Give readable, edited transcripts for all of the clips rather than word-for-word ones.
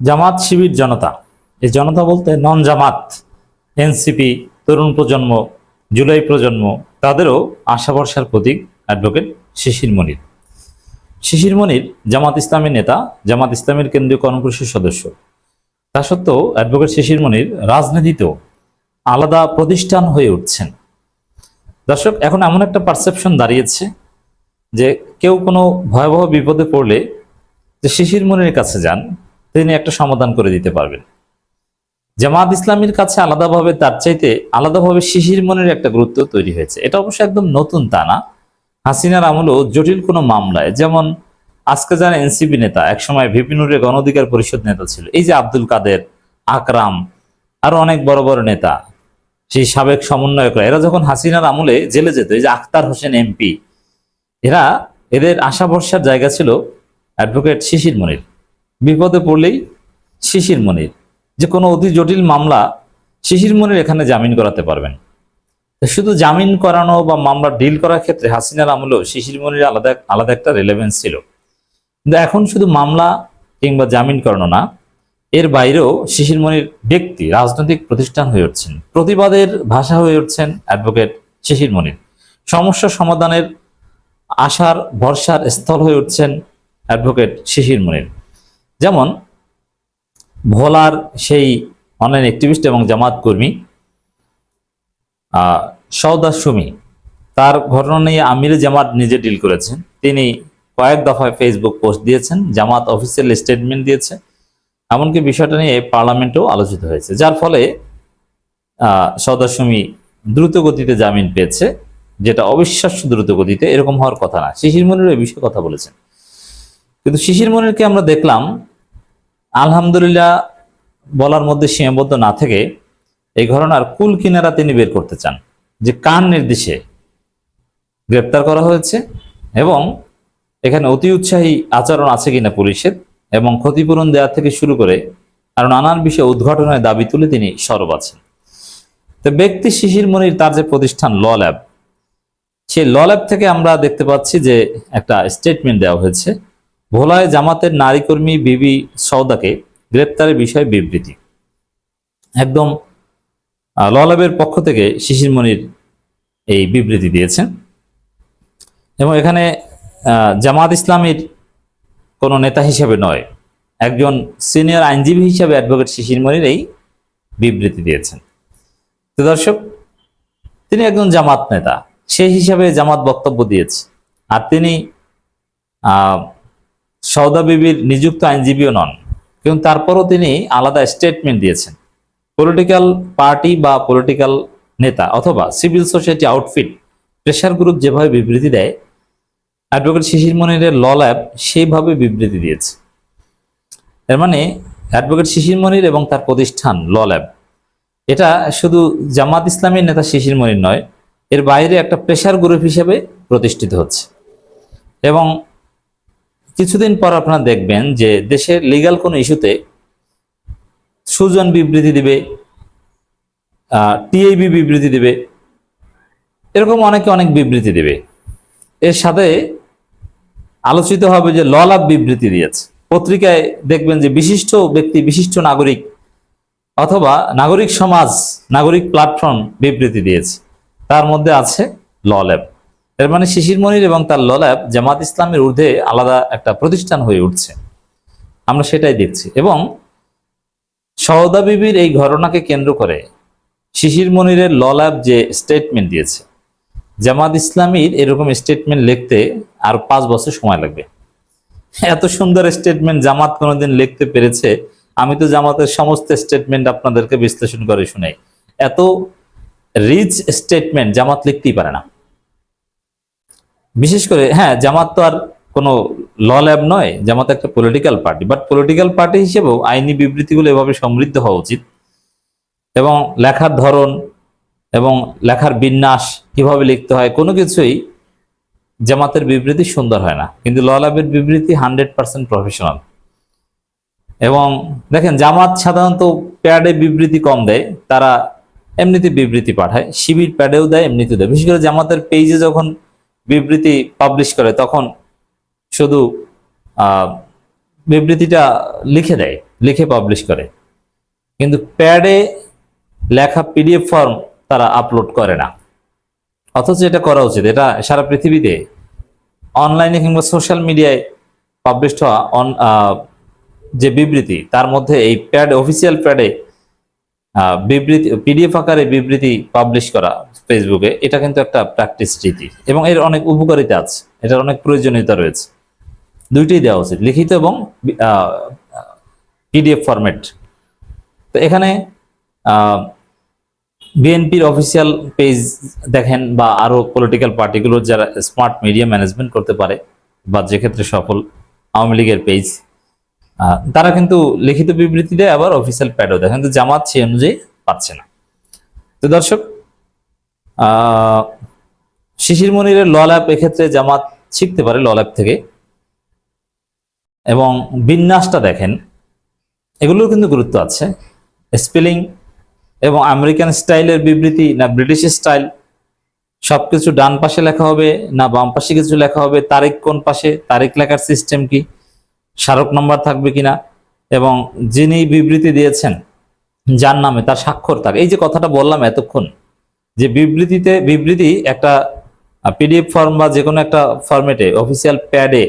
জামাত শিবির জনতা, এই জনতা বলতে নন জামাত, এনসিপি, তরুণ প্রজন্ম, জুলাই প্রজন্ম, তাদেরও আশা ভরসার প্রতীক অ্যাডভোকেট শিশির মনির। শিশির মনির জামাত ইসলামের নেতা, জামাত ইসলামের কেন্দ্রীয় কর্মপরিষদ সদস্য। তা সত্ত্বেও অ্যাডভোকেট শিশির মনির রাজনীতিতেও আলাদা প্রতিষ্ঠান হয়ে উঠছেন। দর্শক, এখন এমন একটা পারসেপশন দাঁড়িয়েছে যে কেউ কোনো ভয়াবহ বিপদে পড়লে যে শিশির মনিরের কাছে যান, তিনি একটা সমাধান করে দিতে পারবেন। জামাত ইসলামীর কাছে আলাদাভাবে, তার চাইতে আলাদাভাবে শিশির মনির একটা গুরুত্ব তৈরি হয়েছে। এটা অবশ্য একদম নতুন তা না। হাসিনার আমলেও জটিল কোনো মামলায়, যেমন আজকে যারা এনসিপি নেতা, একসময় ভিপি নুরের গণ অধিকার পরিষদ নেতা ছিল, এই যে আব্দুল কাদের, আকরাম, আরো অনেক বড় বড় নেতা, সেই সাবেক সমন্বয়করা, এরা যখন হাসিনার আমলে জেলে যেত, এই যে আখতার হোসেন এমপি, এদের আশা ভরসার জায়গা ছিল অ্যাডভোকেট শিশির মনির। বিপদে পড়লেই শিশির মনির, যে কোনো অতি জটিল মামলা শিশির মনির এখানে জামিন করাতে পারবেন। শুধু জামিন করানো বা মামলা ডিল করার ক্ষেত্রে হাসিনার আমলেও শিশির মনির আলাদা আলাদা একটা রেলেভেন্স ছিল। কিন্তু এখন শুধু মামলা কিংবা জামিন করানো না, এর বাইরেও শিশির মনির ব্যক্তি রাজনৈতিক প্রতিষ্ঠান হয়ে উঠছেন, প্রতিবাদের ভাষা হয়ে উঠছেন অ্যাডভোকেট শিশির মনির, সমস্যা সমাধানের আশার ভরসার স্থল হয়ে উঠছেন অ্যাডভোকেট শিশির মনির। যেমন ভোলার সেই অনলাইন অ্যাক্টিভিস্ট এবং জামাত কর্মী সওদা সুমি, তার ঘটনা নিয়ে আমিরে জামাত নিজে ডিল করেছেন। তিনি কয়েক দফায় ফেসবুক পোস্ট দিয়েছেন, জামাত অফিসিয়াল স্টেটমেন্ট দিয়েছে, এমনকি বিষয়টা নিয়ে পার্লামেন্টেও আলোচিত হয়েছে, যার ফলে সওদা সুমি দ্রুত গতিতে জামিন পেয়েছে, যেটা অবিশ্বাস্য দ্রুত গতিতে, এরকম হওয়ার কথা না। শিশির মনির এই বিষয়ে কথা বলেছেন, কিন্তু শিশির মনিরকে আমরা দেখলাম আলহামদুলিল্লাহ বলার মধ্যে সীমাবদ্ধ না থেকে এই ঘটনার কুল কিনারা তিনি বের করতে চান, যে কার নির্দেশে গ্রেপ্তার করা হয়েছে এবং এখানে অতি উৎসাহী আচরণ আছে কিনা পুলিশের, এবং ক্ষতিপূরণ দেওয়া থেকে শুরু করে আর নানান বিষয়ে উদ্ঘাটনের দাবি তুলে তিনি সরব আছেন। তো ব্যক্তি শিশির মনির, তার যে প্রতিষ্ঠান ল ল্যাব, সেই ল ল্যাব থেকে আমরা দেখতে পাচ্ছি যে একটা স্টেটমেন্ট দেওয়া হয়েছে, ভোলায় জামাতের নারী কর্মী বিবি সওদাকে গ্রেপ্তারের বিষয়ে বিবৃতি। একদম ল ল্যাবের পক্ষ থেকে শিশির মনির এই বিবৃতি দিয়েছেন, এবং এখানে জামাত ইসলামীর কোনো নেতা হিসেবে নয়, একজন সিনিয়র আইনজীবী হিসেবে অ্যাডভোকেট শিশির মনির এই বিবৃতি দিয়েছেন। তো দর্শক, তিনি একজন জামাত নেতা, সেই হিসাবে জামাত বক্তব্য দিয়েছে, আর তিনি সওদা বিবির নিযুক্ত আইনজীবীও নন, কিন্তু তারপরও তিনি আলাদা স্টেটমেন্ট দিয়েছেন। পলিটিক্যাল পার্টি বা পলিটিক্যাল নেতা অথবা civil society outfit, pressure group যেভাবে বিবৃতি দেয়, অ্যাডভোকেট শিশির মনিরের ল ল্যাব সেইভাবে বিবৃতি দিয়েছে। এর মানে অ্যাডভোকেট শিশির মনির এবং তার প্রতিষ্ঠান ল ল্যাব, এটা শুধু জামাত ইসলামীর নেতা শিশির মনির নয়, এর বাইরে একটা প্রেশার গ্রুপ হিসেবে প্রতিষ্ঠিত হচ্ছে। এবং কিছুদিন পর আপনারা দেখবেন যে দেশের লিগ্যাল কোনো ইস্যুতে সুজন বিবৃতি দিবে, টিআইবি বিবৃতি দিবে, এরকম অনেকে অনেক বিবৃতি দিবে। এর সাথে আলোচিত হবে যে ল ল্যাব বিবৃতি দিয়েছে। পত্রিকায় দেখবেন যে বিশিষ্ট ব্যক্তি, বিশিষ্ট নাগরিক অথবা নাগরিক সমাজ, নাগরিক প্ল্যাটফর্ম বিবৃতি দিয়েছে, তার মধ্যে আছে ল ল্যাব। এর মানে শিশির মনির এবং তার ল ল্যাব জামাত ইসলামের ঊর্ধ্বে আলাদা একটা প্রতিষ্ঠান হয়ে উঠছে, আমরা সেটাই দেখছি। এবং সওদা বিবির এই ঘটনাকে কেন্দ্র করে শিশির মনিরের ল ল্যাব যে স্টেটমেন্ট দিয়েছে, জামাত ইসলামীর এরকম স্টেটমেন্ট লিখতে আর 5 বছর সময় লাগবে। এত সুন্দর স্টেটমেন্ট জামাত কোনোদিন লিখতে পেরেছে? আমি তো জামাতের সমস্ত স্টেটমেন্ট আপনাদেরকে বিশ্লেষণ করে শুনাই, এত রিচ স্টেটমেন্ট জামাত লিখতেই পারে না। বিশেষ করে জামাত তো আর কোনো ল ল্যাব নয়, জামাত একটা political party, but political party হিসেবেও আইনি বিবৃতিগুলো এভাবে সমৃদ্ধ হওয়া উচিত, এবং লেখার ধরন এবং লেখার বিন্যাস কিভাবে লিখতে হয়, কোনো কিছুই জামাতের বিবৃতি সুন্দর হয় না, কিন্তু ল ল্যাবের বিবৃতি 100% প্রফেশনাল। এবং দেখেন, জামাত সাধারণত প্যাডে বিবৃতি কম দেয়, তারা এমনিতে বিবৃতি পাঠায়, শিবির প্যাডেও দেয়, এমনিতে দেয়। বিশেষ করে জামাতের পেজে যখন বিবৃতি পাবলিশ করে তখন শুধু বিবৃতিটা লিখে দেয়, লিখে পাবলিশ করে, কিন্তু প্যাডে লেখা পিডিএফ ফর্ম তারা আপলোড করে না। অথচ এটা করা উচিত। এটা সারা পৃথিবীতে অনলাইনে কিংবা সোশ্যাল মিডিয়ায় পাবলিশ হওয়া যে বিবৃতি, তার মধ্যে এই প্যাড, অফিসিয়াল প্যাডে বিবৃতি, পিডিএফ আকারে বিবৃতি পাবলিশ করা ফেসবুকে, এটা কিন্তু একটা প্র্যাকটিস রীতি এবং এর অনেক উপকারিতা আছে, এটার অনেক প্রয়োজনীয়তা রয়েছে। দুইটাই দেওয়া উচিত, লিখিত এবং পিডিএফ ফরম্যাট। তো এখানে বিএনপির অফিসিয়াল পেজ দেখেন বা আরো পলিটিক্যাল পার্টিগুলো যারা স্মার্ট মিডিয়া ম্যানেজমেন্ট করতে পারে বা যে ক্ষেত্রে সফল, আওয়ামী লীগের পেজ, তারা কিন্তু লিখিত বিবৃতি দেয়, আবার অফিসিয়াল প্যাডও দেয়, কিন্তু জামাত সেই অনুযায়ী পাচ্ছে না। তো দর্শক, শিশির মনিরের ল ল্যাব এক্ষেত্রে জামাত শিখতে পারে ল ল্যাব থেকে। এবং বিন্যাসটা দেখেন, এগুলোর কিন্তু গুরুত্ব আছে। স্পেলিং এবং আমেরিকান স্টাইলের বিবৃতি না ব্রিটিশ স্টাইল, সবকিছু ডান পাশে লেখা হবে না বাম পাশে কিছু লেখা হবে, তারিখ কোন পাশে, তারিখ লেখার সিস্টেম কি, স্মারক নম্বর থাকবে কিনা, এবং যিনি বিবৃতি দিয়েছেন যার নামে তার স্বাক্ষর থাকে। এই যে কথাটা বললাম এতক্ষণ, যে বিবৃতি একটা পিডিএফ ফর্ম বা যে কোনো একটা ফরম্যাটে অফিসিয়াল প্যাডে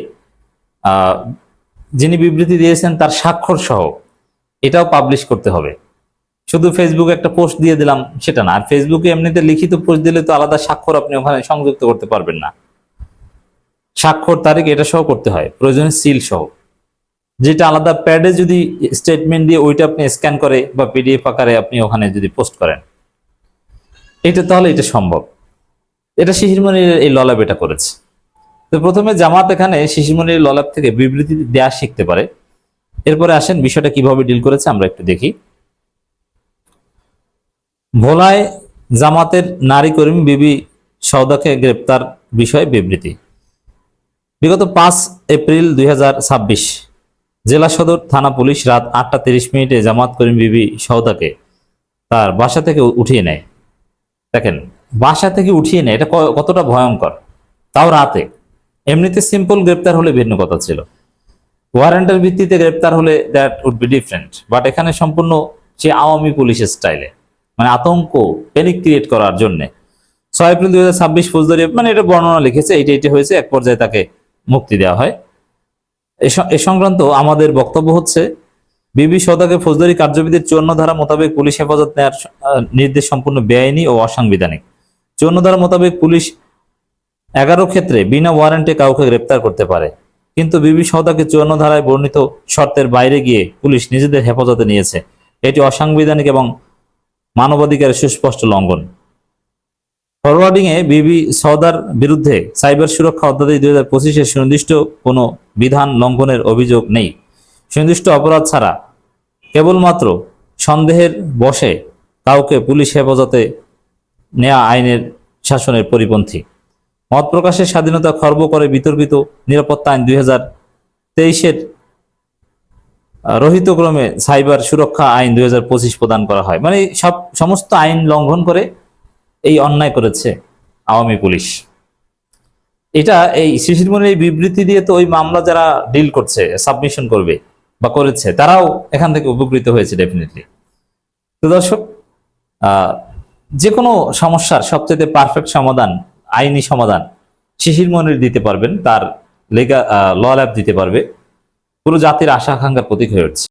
যিনি বিবৃতি দিয়েছেন তার স্বাক্ষর সহ এটাও পাবলিশ করতে হবে। শুধু ফেসবুকে একটা পোস্ট দিয়ে দিলাম সেটা না। আর ফেসবুকে এমনিতে লিখিত পোস্ট দিলে তো আলাদা স্বাক্ষর আপনি ওখানে সংযুক্ত করতে পারবেন না, স্বাক্ষর তারিখ এটা সহ করতে হয়, প্রয়োজনে সিল সহ। যেটা আলাদা প্যাডে যদি স্টেটমেন্ট দিয়ে ওইটা আপনি স্ক্যান করে বা পিডিএফ আকারে আপনি ওখানে যদি পোস্ট করেন, এটা তাহলে এটা সম্ভব। এটা শিশির মনির এই ল ল্যাব এটা করেছে। তো প্রথমে জামাত এখানে শিশির মনির ল ল্যাব থেকে বিবৃতি দেওয়া শিখতে পারে। এরপরে আসেন বিষয়টা কিভাবে ডিল করেছে আমরা একটু দেখি। ভোলায় জামাতের নারী কর্মী বিবি সওদাকে গ্রেপ্তার বিষয়ে বিবৃতি। বিগত 5 এপ্রিল 2026 জেলা সদর থানা পুলিশ রাত 8:30 জামাত কর্মী বিবি সওদাকে তার বাসা থেকে উঠিয়ে নেয়। দেখেন, বাসা থেকে উঠিয়ে নেয়, এটা কতটা ভয়ঙ্কর, তাও রাতে। এমনিতে সিম্পল গ্রেপ্তার হলে ভিন্ন কথা ছিল, ওয়ারেন্টের ভিত্তিতে গ্রেপ্তার হলে that would be different, but এখানে সম্পূর্ণ সে আওয়ামী পুলিশের স্টাইলে, মানে আতঙ্ক, প্যানিক ক্রিয়েট করার জন্য 6 এপ্রিল 2026 ফৌজদারি, মানে এটা বর্ণনা লিখেছে, এইটা হয়েছে। এক পর্যায়ে তাকে মুক্তি দেওয়া হয়। এ সংক্রান্ত আমাদের বক্তব্য হচ্ছে, বিবি সওদাকে ফৌজদারি কার্যবিধির 54 ধারা মোতাবেক পুলিশ হেফাজত নেওয়ার নির্দেশ সম্পূর্ণ বেআইনি ও অসাংবিধানিক। 54 ধারা মোতাবেক পুলিশ 11 ক্ষেত্রে বিনা ওয়ারেন্টে কাউকে গ্রেপ্তার করতে পারে, কিন্তু বিবি সওদাকে 54 ধারায় বর্ণিত শর্তের বাইরে গিয়ে পুলিশ নিজেদের হেফাজতে নিয়েছে। এটি অসাংবিধানিক এবং মানবাধিকারের সুস্পষ্ট লঙ্ঘন। ফরওয়ার্ডিং এ বিবি সওদার বিরুদ্ধে সাইবার সুরক্ষা অধ্যাদেশ 2025 সুনির্দিষ্ট কোনো বিধান লঙ্ঘনের অভিযোগ নেই। সুনির্দিষ্ট অপরাধ ছাড়া কেবলমাত্র সন্দেহের বশে কাউকে পুলিশ হেফাজতে নেওয়া আইনের শাসনের পরিপন্থী। মত প্রকাশের স্বাধীনতা খর্ব করে বিতর্কিত নিরাপত্তা আইন 2023 রহিতক্রমে সাইবার সুরক্ষা আইন 2025 প্রদান করা হয়। মানে সমস্ত আইন লঙ্ঘন করে এই অন্যায় করেছে আওয়ামী পুলিশ। এটা এই শিশির মনির এই বিবৃতি দিয়ে তো ওই মামলা যারা ডিল করছে, সাবমিশন করবে বা করেছে, তারাও এখান থেকে উপকৃত হয়েছে ডেফিনেটলি। তো দর্শক, যে কোনো সমস্যার সবচেয়ে পারফেক্ট সমাধান, আইনি সমাধান শিশির মনির দিতে পারবেন, তার ল ল্যাব দিতে পারবে। পুরো জাতির আশা আকাঙ্ক্ষার প্রতীক হয়ে উঠছে।